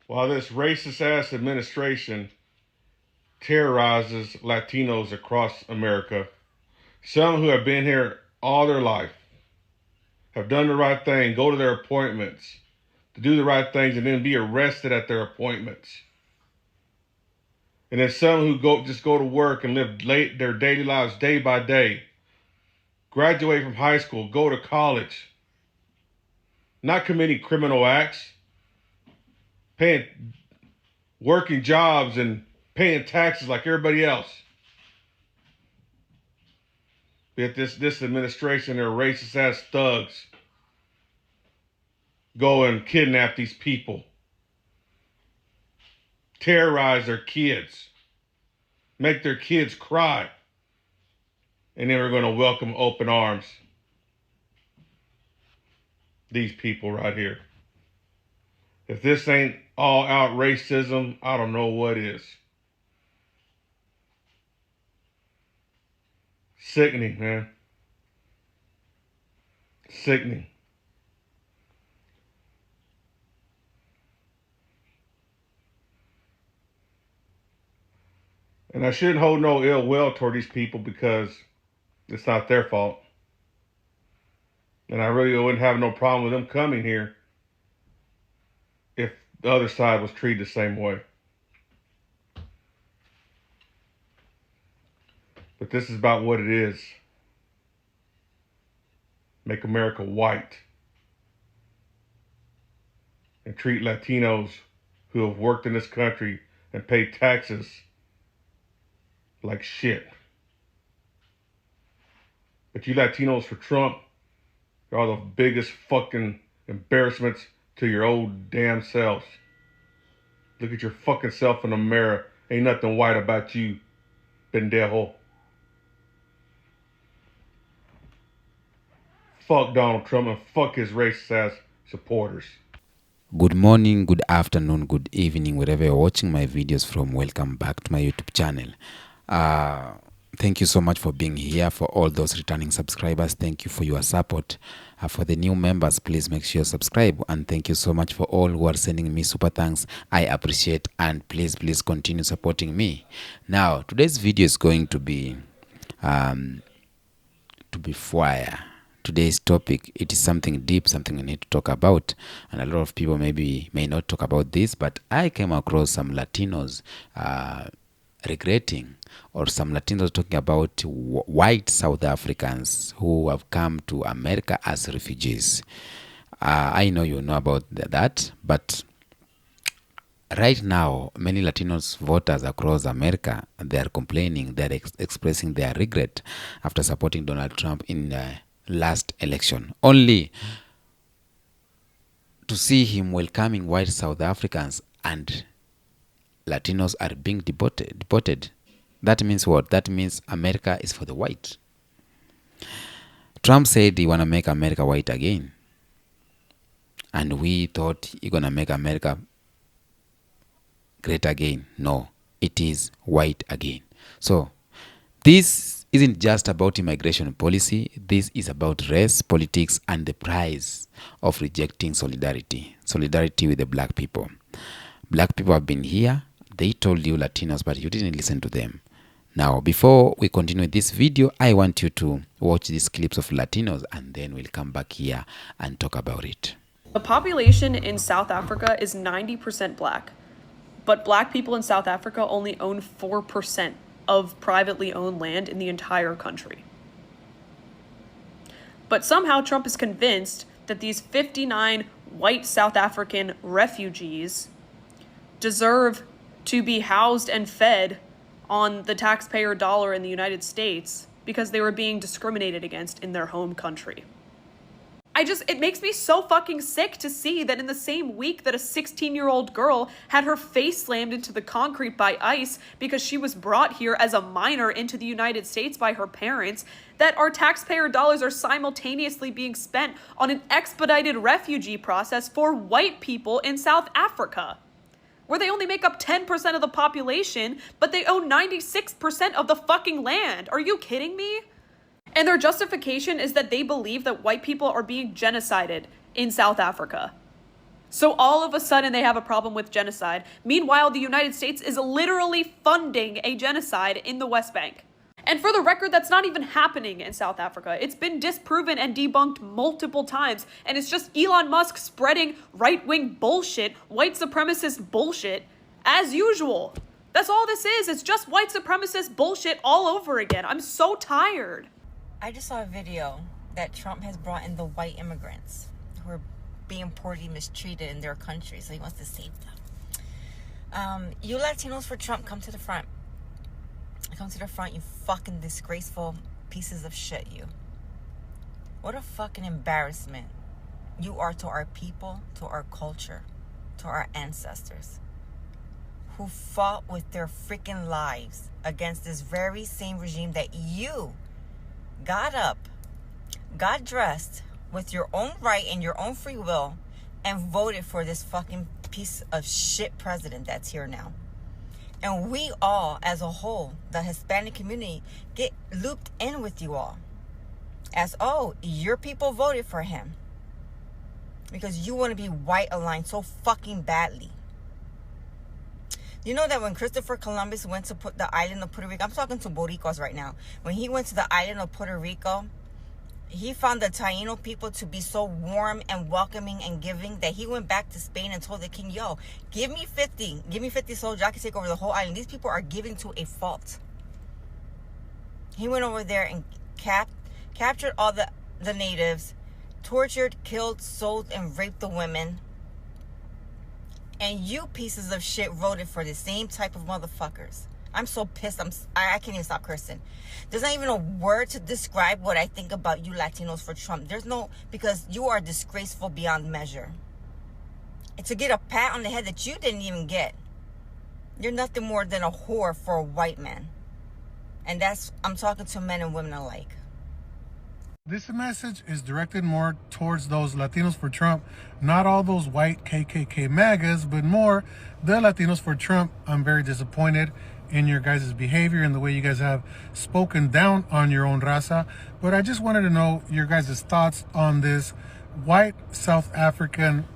While this racist-ass administration terrorizes Latinos across America, some who have been here all their life, have done the right thing, go to their appointments, to do the right things, and then be arrested at their appointments. And then some who just go to work and live their daily lives day by day, graduate from high school, go to college, not committing criminal acts, working jobs and paying taxes like everybody else. Yet this administration, their racist ass thugs, go and kidnap these people, terrorize their kids, make their kids cry, and then we're going to welcome open arms these people right here. If this ain't all out racism, I don't know what is. Sickening, man. Sickening. And I shouldn't hold no ill will toward these people because it's not their fault. And I really wouldn't have no problem with them coming here if the other side was treated the same way. But this is about what it is. Make America white. And treat Latinos who have worked in this country and paid taxes like shit. But you Latinos for Trump, you're all the biggest fucking embarrassments to your old damn selves. Look at your fucking self in the mirror. Ain't nothing white about you, pendejo. Fuck Donald Trump and fuck his racist ass supporters. Good morning, good afternoon, good evening, wherever you're watching my videos from. Welcome back to my YouTube channel. Thank you so much for being here. For all those returning subscribers, thank you for your support. For the new members, please make sure you subscribe, and thank you so much for all who are sending me super thanks. I appreciate, and please continue supporting me. Now today's video is going to be fire. Today's topic, it is something deep, something we need to talk about, and a lot of people may not talk about this, but I came across some Latinos regretting, or some Latinos talking about white South Africans who have come to America as refugees. I know you know about that, but right now, many Latinos voters across America, they are complaining, they are expressing their regret after supporting Donald Trump in the last election, only to see him welcoming white South Africans, and Latinos are being deported. That means what? That means America is for the white. Trump said he want to make America white again, and we thought he gonna make America great again. No, it is white again. So this isn't just about immigration policy. This is about race, politics, and the price of rejecting solidarity with the black people. Black people have been here. They told you Latinos, but you didn't listen to them. Now, before we continue this video, I want you to watch these clips of Latinos, and then we'll come back here and talk about it. The population in South Africa is 90% black, but black people in South Africa only own 4% of privately owned land in the entire country. But somehow Trump is convinced that these 59 white South African refugees deserve to be housed and fed on the taxpayer dollar in the United States because they were being discriminated against in their home country. It makes me so fucking sick to see that in the same week that a 16-year-old girl had her face slammed into the concrete by ICE because she was brought here as a minor into the United States by her parents, that our taxpayer dollars are simultaneously being spent on an expedited refugee process for white people in South Africa, where they only make up 10% of the population, but they own 96% of the fucking land. Are you kidding me? And their justification is that they believe that white people are being genocided in South Africa. So all of a sudden they have a problem with genocide. Meanwhile, the United States is literally funding a genocide in the West Bank. And for the record, that's not even happening in South Africa. It's been disproven and debunked multiple times, and it's just Elon Musk spreading right-wing bullshit, white supremacist bullshit, as usual. That's all this is. It's just white supremacist bullshit all over again. I'm so tired. I just saw a video that Trump has brought in the white immigrants who are being poorly mistreated in their country, so he wants to save them. You Latinos for Trump, come to the front. Come to the front, you fucking disgraceful pieces of shit, you. What a fucking embarrassment you are to our people, to our culture, to our ancestors, who fought with their freaking lives against this very same regime that you got up, got dressed with your own right and your own free will, and voted for this fucking piece of shit president that's here now. And we all, as a whole, the Hispanic community, get looped in with you all. As, oh, your people voted for him. Because you want to be white aligned so fucking badly. You know that when Christopher Columbus went to put the island of Puerto Rico, I'm talking to Boricuas right now. When he went to the island of Puerto Rico, he found the Taino people to be so warm and welcoming and giving that he went back to Spain and told the king, yo, give me 50 soldiers, I can take over the whole island. These people are giving to a fault. He went over there and captured all the natives, tortured, killed, sold, and raped the women. And you pieces of shit voted for the same type of motherfuckers. I'm so pissed. I can't even stop cursing. There's not even a word to describe what I think about you Latinos for Trump. There's no, because you are disgraceful beyond measure. And to get a pat on the head that you didn't even get. You're nothing more than a whore for a white man. And I'm talking to men and women alike. This message is directed more towards those Latinos for Trump, not all those white KKK MAGAs, but more the Latinos for Trump. I'm very disappointed in your guys' behavior and the way you guys have spoken down on your own raza. But I just wanted to know your guys' thoughts on this white South African,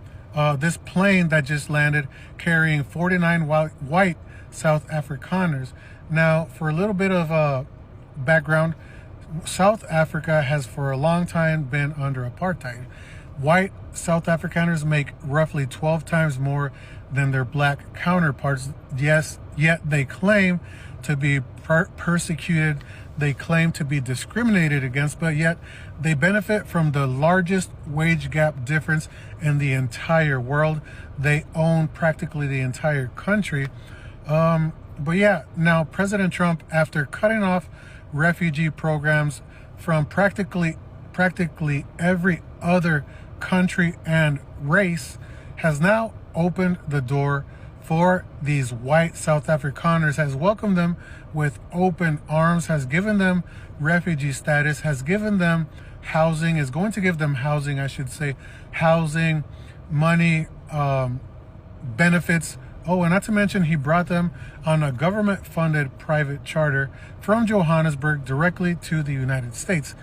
this plane that just landed carrying 49 white South Afrikaners. Now, for a little bit of background, South Africa has for a long time been under apartheid. White South Afrikaners make roughly 12 times more than their black counterparts. Yes, yet they claim to be persecuted. They claim to be discriminated against, but yet they benefit from the largest wage gap difference in the entire world. They own practically the entire country. But yeah, now President Trump, after cutting off refugee programs from practically every other country and race, has now opened the door for these white South Afrikaners, has welcomed them with open arms, has given them refugee status, has given them housing, is going to give them housing, I should say, housing, money, benefits. Oh, and not to mention, he brought them on a government-funded private charter from Johannesburg directly to the United States.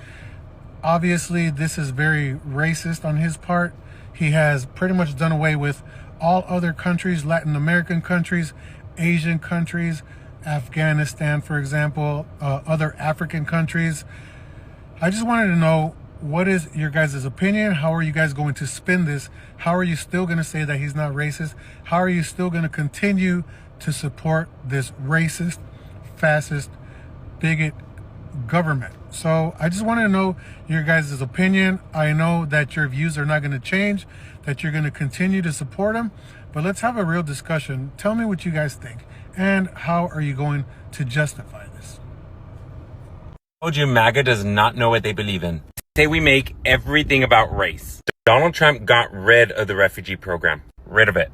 Obviously, this is very racist on his part. He has pretty much done away with all other countries, Latin American countries, Asian countries, Afghanistan, for example, other African countries. I just wanted to know, what is your guys' opinion? How are you guys going to spin this? How are you still going to say that he's not racist? How are you still going to continue to support this racist, fascist, bigot government? So I just want to know your guys' opinion. I know that your views are not going to change, that you're going to continue to support him, but let's have a real discussion. Tell me what you guys think, and how are you going to justify this? Told you MAGA does not know what they believe in. Say we make everything about race. Donald Trump got rid of the refugee program. Rid of it.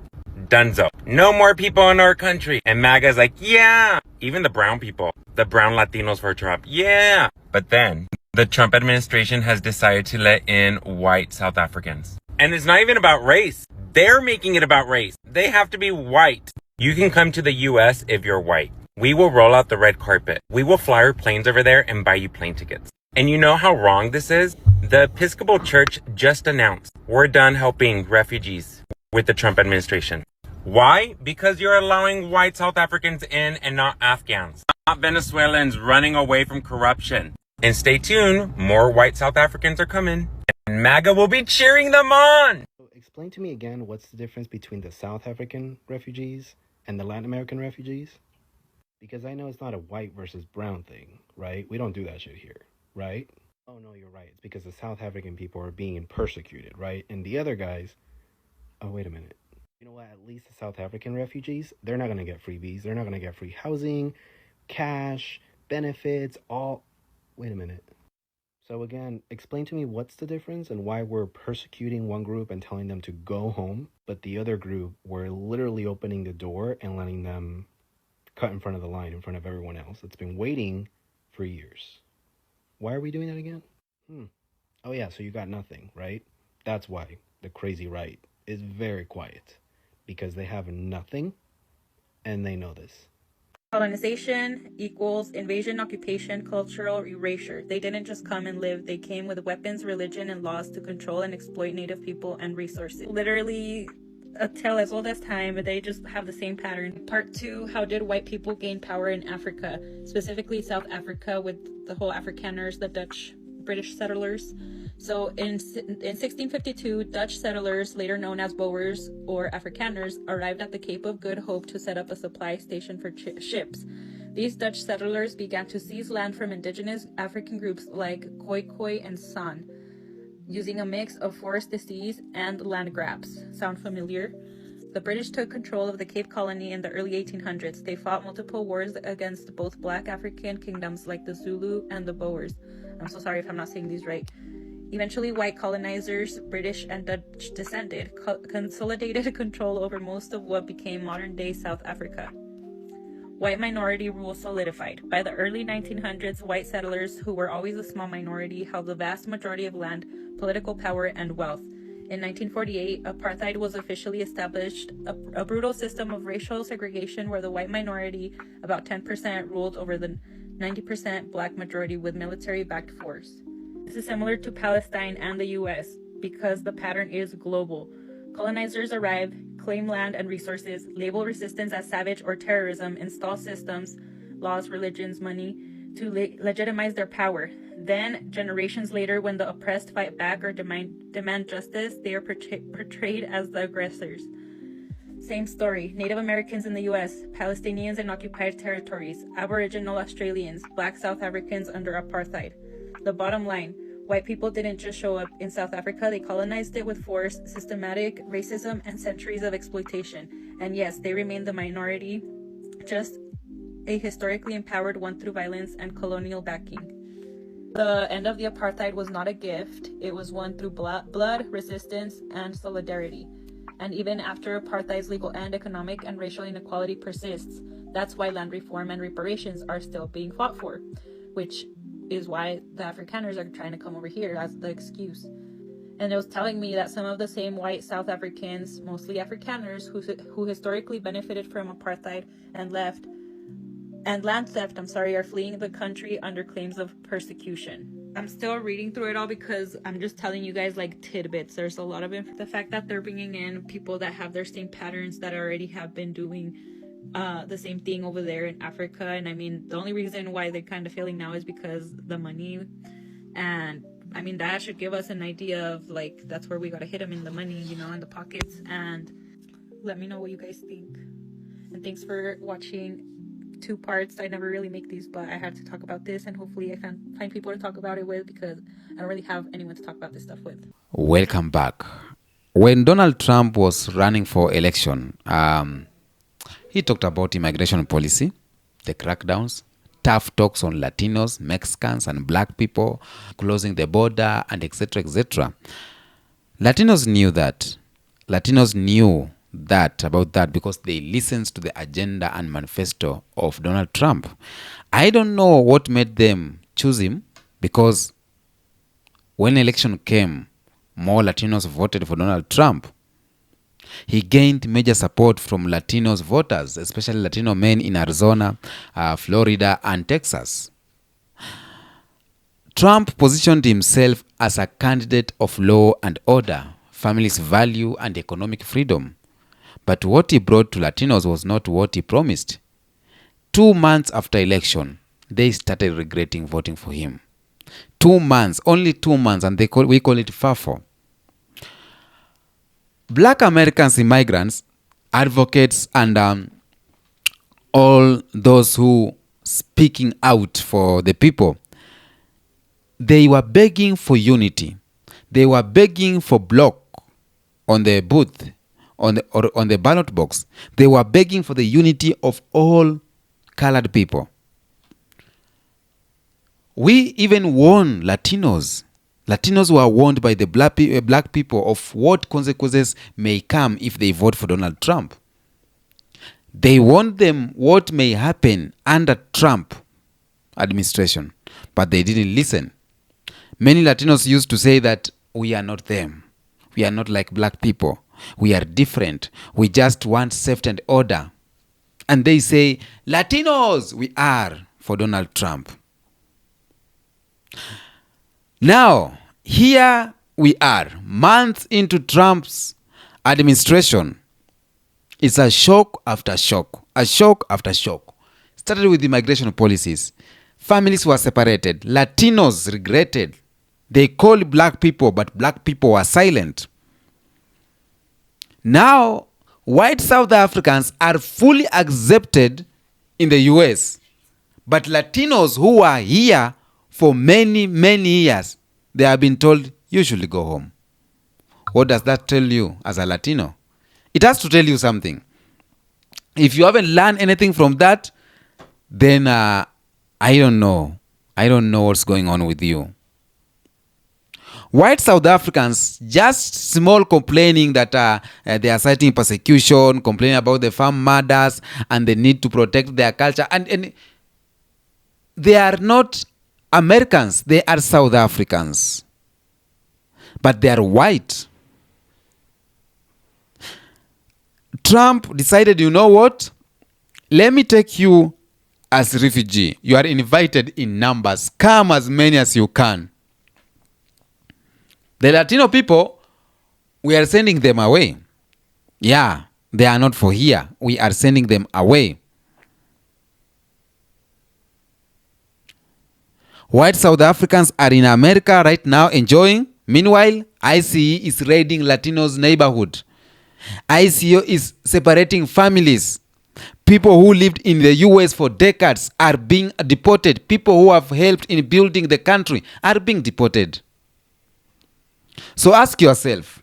Dunzo. No more people in our country. And MAGA's like, yeah. Even the brown people. The brown Latinos for Trump. Yeah. But then, the Trump administration has decided to let in white South Africans. And it's not even about race. They're making it about race. They have to be white. You can come to the US if you're white. We will roll out the red carpet. We will fly our planes over there and buy you plane tickets. And you know how wrong this is? The Episcopal Church just announced, we're done helping refugees. with the Trump administration. Why? Because you're allowing white South Africans in and not Afghans, not Venezuelans running away from corruption. And stay tuned, more white South Africans are coming, and MAGA will be cheering them on. Explain to me again, what's the difference between the South African refugees and the Latin American refugees? Because I know it's not a white versus brown thing, right? We don't do that shit here, right? Oh, no, you're right. It's because the South African people are being persecuted, right? And the other guys, oh, wait a minute. You know what? At least the South African refugees, they're not going to get freebies. They're not going to get free housing, cash, benefits, all. Wait a minute. So again, explain to me what's the difference and why we're persecuting one group and telling them to go home, but the other group, we're literally opening the door and letting them cut in front of the line, in front of everyone else that's been waiting for years. Why are we doing that again? Oh yeah, so you got nothing, right? That's why the crazy right is very quiet, because they have nothing and they know this. Colonization equals invasion, occupation, cultural erasure. They didn't just come and live. They came with weapons, religion, and laws to control and exploit Native people and resources. Literally a tale as old as time, but they just have the same pattern. Part 2, how did white people gain power in Africa, specifically South Africa with the whole Afrikaners, the Dutch, British settlers. So in 1652, Dutch settlers, later known as Boers or Afrikaners, arrived at the Cape of Good Hope to set up a supply station for ships. These Dutch settlers began to seize land from indigenous African groups like Khoikhoi and San, using a mix of forest disease and land grabs. Sound familiar? The British took control of the Cape Colony in the early 1800s. They fought multiple wars against both black African kingdoms like the Zulu and the Boers. I'm so sorry if I'm not saying these right. Eventually, white colonizers, British and Dutch descended, consolidated control over most of what became modern-day South Africa. White minority rule solidified. By the early 1900s, white settlers, who were always a small minority, held the vast majority of land, political power, and wealth. In 1948, apartheid was officially established, a brutal system of racial segregation where the white minority, about 10%, ruled over the 90% black majority with military-backed force. This is similar to Palestine and the US because the pattern is global. Colonizers arrive, claim land and resources, label resistance as savage or terrorism, install systems, laws, religions, money to legitimize their power. Then, generations later, when the oppressed fight back or demand justice, they are portrayed as the aggressors. Same story. Native Americans in the US, Palestinians in occupied territories, Aboriginal Australians, Black South Africans under apartheid. The bottom line, white people didn't just show up in South Africa, they colonized it with force, systematic racism, and centuries of exploitation. And yes, they remain the minority, just a historically empowered one through violence and colonial backing. The end of the apartheid was not a gift, it was won through blood, resistance, and solidarity. And even after apartheid's legal end, economic and racial inequality persists. That's why land reform and reparations are still being fought for, which is why the Afrikaners are trying to come over here as the excuse. And it was telling me that some of the same white South Africans, mostly Afrikaners, who historically benefited from apartheid and land theft, are fleeing the country under claims of persecution. I'm still reading through it all because I'm just telling you guys like tidbits. There's a lot of the fact that they're bringing in people that have their same patterns that already have been doing the same thing over there in Africa. And I mean, the only reason why they're kind of failing now is because the money. And I mean, that should give us an idea of like, that's where we got to hit them in the money, you know, in the pockets. And let me know what you guys think. And thanks for watching 2 parts. I never really make these, but I had to talk about this, and hopefully I can find people to talk about it with because I don't really have anyone to talk about this stuff with. Welcome back. When Donald Trump was running for election, he talked about immigration policy, the crackdowns, tough talks on Latinos, Mexicans, and black people, closing the border, and etc., etc. Latinos knew about that because they listened to the agenda and manifesto of Donald Trump. I don't know what made them choose him, because when election came, more Latinos voted for Donald Trump. He gained major support from Latinos voters, especially Latino men in Arizona, Florida, and Texas. Trump positioned himself as a candidate of law and order, families' value, and economic freedom. But what he brought to Latinos was not what he promised. 2 months after election, they started regretting voting for him. 2 months, only 2 months, and we call it FAFO. Black Americans, immigrants, advocates, and all those who speaking out for the people, they were begging for unity. They were begging for block on the booth, on the ballot box. They were begging for the unity of all colored people. We even warned Latinos. Latinos were warned by the black people of what consequences may come if they vote for Donald Trump. They warned them what may happen under Trump administration, but they didn't listen. Many Latinos used to say that we are not them. We are not like black people. We are different. We just want safety and order. And they say, Latinos, we are for Donald Trump. Now, here we are, months into Trump's administration. It's a shock after shock, a shock after shock. Started with immigration policies. Families were separated. Latinos regretted. They called black people, but black people were silent. Now, white South Africans are fully accepted in the US. But Latinos who are here for many, many years, they have been told, you should go home. What does that tell you as a Latino? It has to tell you something. If you haven't learned anything from that, then I don't know. I don't know what's going on with you. White South Africans, just small complaining that they are citing persecution, complaining about the farm murders and the need to protect their culture. And they are not Americans, they are South Africans. But they are white. Trump decided, you know what? Let me take you as a refugee. You are invited in numbers. Come as many as you can. The Latino people, we are sending them away. Yeah, they are not for here. We are sending them away. White South Africans are in America right now enjoying. Meanwhile, ICE is raiding Latinos' neighborhood. ICO is separating families. People who lived in the US for decades are being deported. People who have helped in building the country are being deported. So ask yourself,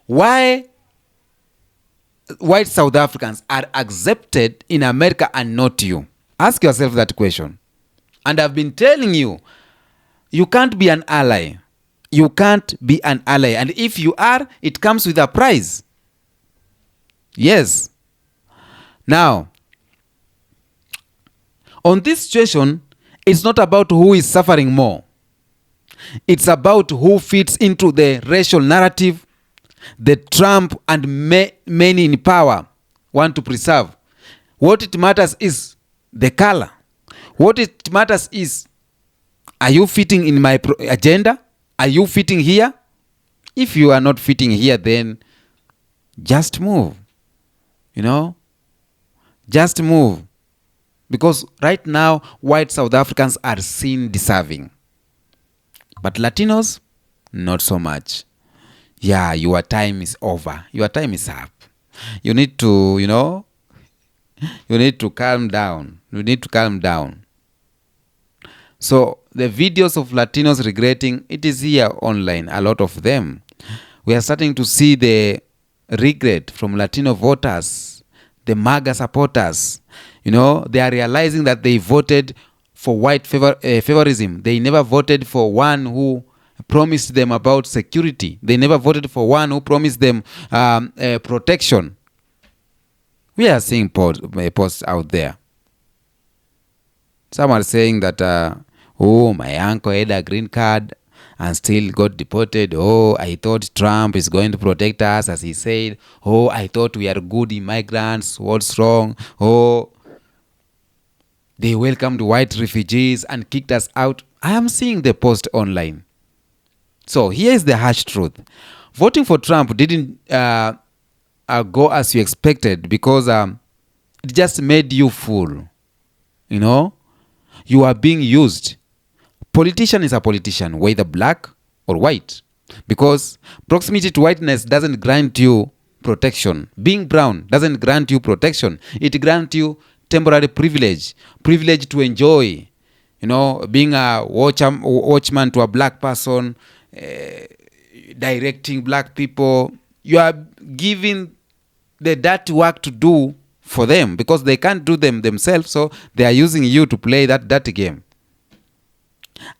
why white South Africans are accepted in America and not you? Ask yourself that question. And I've been telling you, you can't be an ally. You can't be an ally. And if you are, it comes with a price. Yes. Now, on this situation, it's not about who is suffering more. It's about who fits into the racial narrative that Trump and many in power want to preserve. What it matters is the color. What it matters is, are you fitting in my agenda? Are you fitting here? If you are not fitting here, then just move. You know? Just move. Because right now, white South Africans are seen deserving. But Latinos, not so much. Yeah, your time is over. Your time is up. You need to, you need to calm down. You need to calm down. So the videos of Latinos regretting, it is here online, a lot of them. We are starting to see the regret from Latino voters, the MAGA supporters. They are realizing that they voted for white favorism. They never voted for one who promised them about security. They never voted for one who promised them protection. We are seeing posts out there. Some are saying that, my uncle had a green card and still got deported. Oh, I thought Trump is going to protect us, as he said. Oh, I thought we are good immigrants. What's wrong? Oh, they welcomed white refugees and kicked us out. I am seeing the post online. So here is the harsh truth. voting for Trump didn't go as you expected because it just made you fool. You know, you are being used. Politician is a politician, whether black or white, because proximity to whiteness doesn't grant you protection. Being brown doesn't grant you protection. It grants you temporary privilege to enjoy. You know, being a watchman to a black person, directing black people. You are giving the dirty work to do for them because they can't do them themselves, so they are using you to play that dirty game.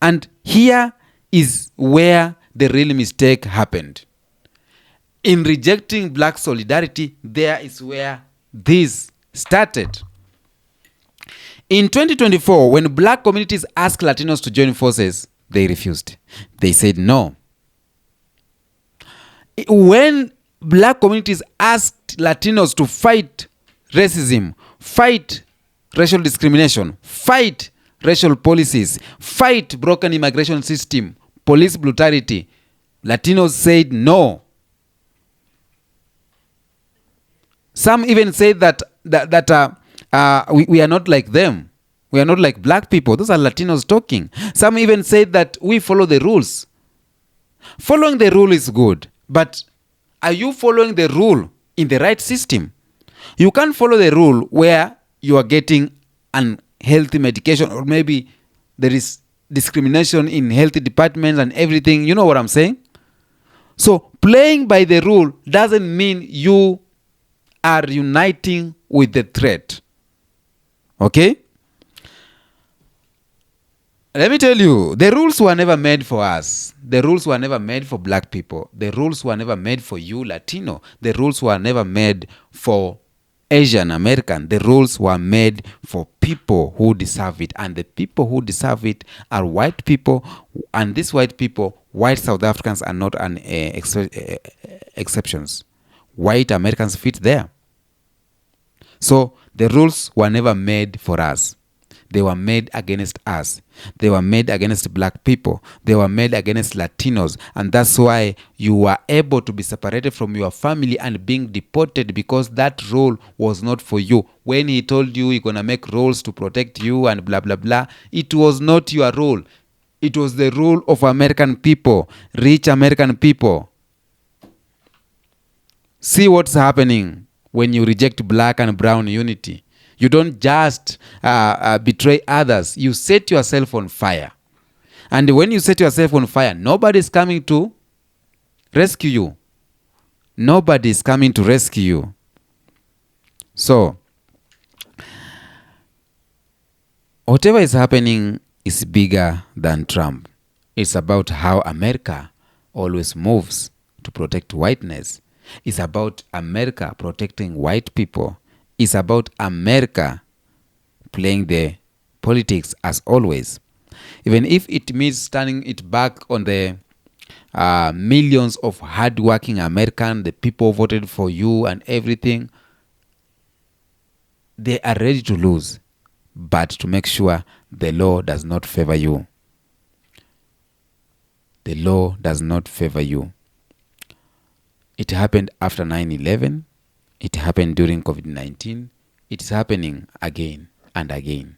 And here is where the real mistake happened. In rejecting black solidarity, there is where this started. In 2024, when black communities asked Latinos to join forces, they refused. They said no. When black communities asked Latinos to fight racism, fight racial discrimination, fight racial policies, fight broken immigration system, police brutality, Latinos said no. Some even said that we are not like them. We are not like black people. Those are Latinos talking. Some even said that we follow the rules. Following the rule is good, but are you following the rule in the right system? You can't follow the rule where you are getting unhealthy medication, or maybe there is discrimination in health departments and everything. You know what I'm saying? So playing by the rule doesn't mean you are uniting with the threat. Okay? Let me tell you, the rules were never made for us. The rules were never made for black people. The rules were never made for you, Latino. The rules were never made for Asian American. The rules were made for people who deserve it. And the people who deserve it are white people. And these white people, white South Africans are not an exceptions. White Americans fit there. So the rules were never made for us. They were made against us. They were made against black people. They were made against Latinos. And that's why you were able to be separated from your family and being deported, because that role was not for you. When he told you he's going to make rules to protect you and blah, blah, blah, it was not your role. It was the rule of American people, rich American people. See what's happening when you reject black and brown unity. You don't just betray others. You set yourself on fire. And when you set yourself on fire, nobody is coming to rescue you. Nobody is coming to rescue you. So, whatever is happening is bigger than Trump. It's about how America always moves to protect whiteness. It's about America protecting white people. It's about America playing the politics as always. Even if it means turning it back on the millions of hardworking Americans, the people who voted for you and everything, they are ready to lose, but to make sure the law does not favor you. The law does not favor you. It happened after 9/11. It happened during COVID-19. It is happening again and again.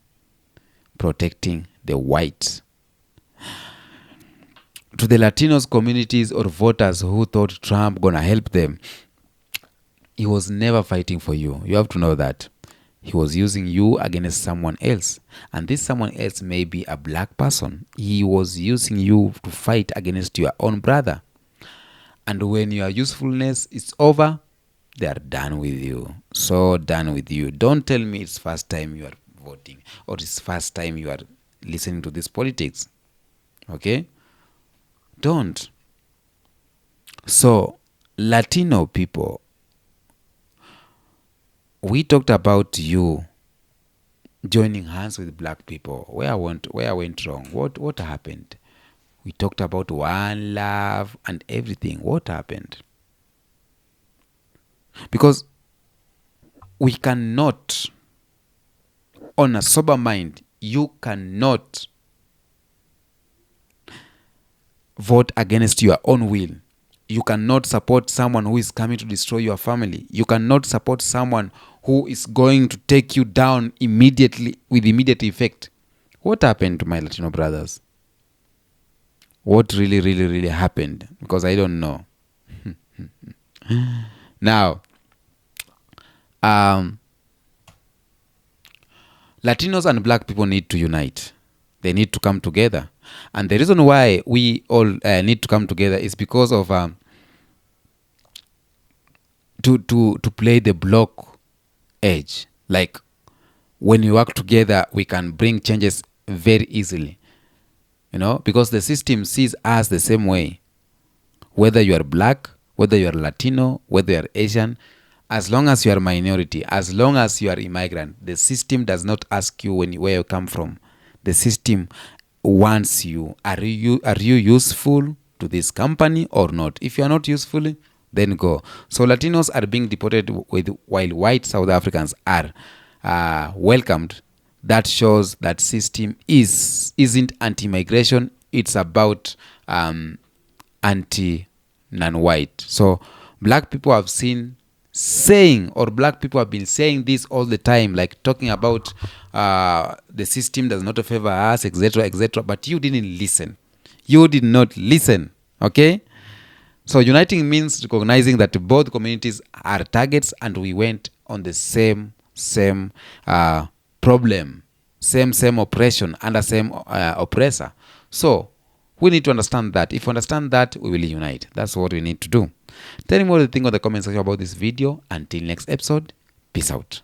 Protecting the whites. To the Latinos communities or voters who thought Trump gonna help them, he was never fighting for you. You have to know that. He was using you against someone else. And this someone else may be a black person. He was using you to fight against your own brother. And when your usefulness is over, they are done with you. So done with you. Don't tell me it's first time you are voting or it's first time you are listening to this politics. Okay? Don't. So, Latino people, we talked about you joining hands with black people. Where I went wrong? What happened? We talked about one love and everything. What happened? Because we cannot, on a sober mind, you cannot vote against your own will You cannot support someone who is coming to destroy your family. You cannot support someone who is going to take you down immediately with immediate effect. What happened to my Latino brothers? What really, really, really happened? Because I don't know. Now, Latinos and black people need to unite. They need to come together. And the reason why we all need to come together is because of to play the block edge. Like, when we work together, we can bring changes very easily. Because the system sees us the same way. Whether you are black, whether you are Latino, whether you are Asian, as long as you are minority, as long as you are immigrant, the system does not ask you where you come from. The system wants you. Are you useful to this company or not? If you are not useful, then go. So Latinos are being deported while white South Africans are welcomed. That shows that system isn't anti-migration. It's about anti-non-white. So black people have black people have been saying this all the time, like talking about the system does not favor us, etc., etc. But you didn't listen. You did not listen. Okay? So uniting means recognizing that both communities are targets and we went on the same problem, same oppression under same oppressor. So we need to understand that. If we understand that, we will unite. That's what we need to do. Tell me what you think on the comment section about this video. Until next episode, peace out.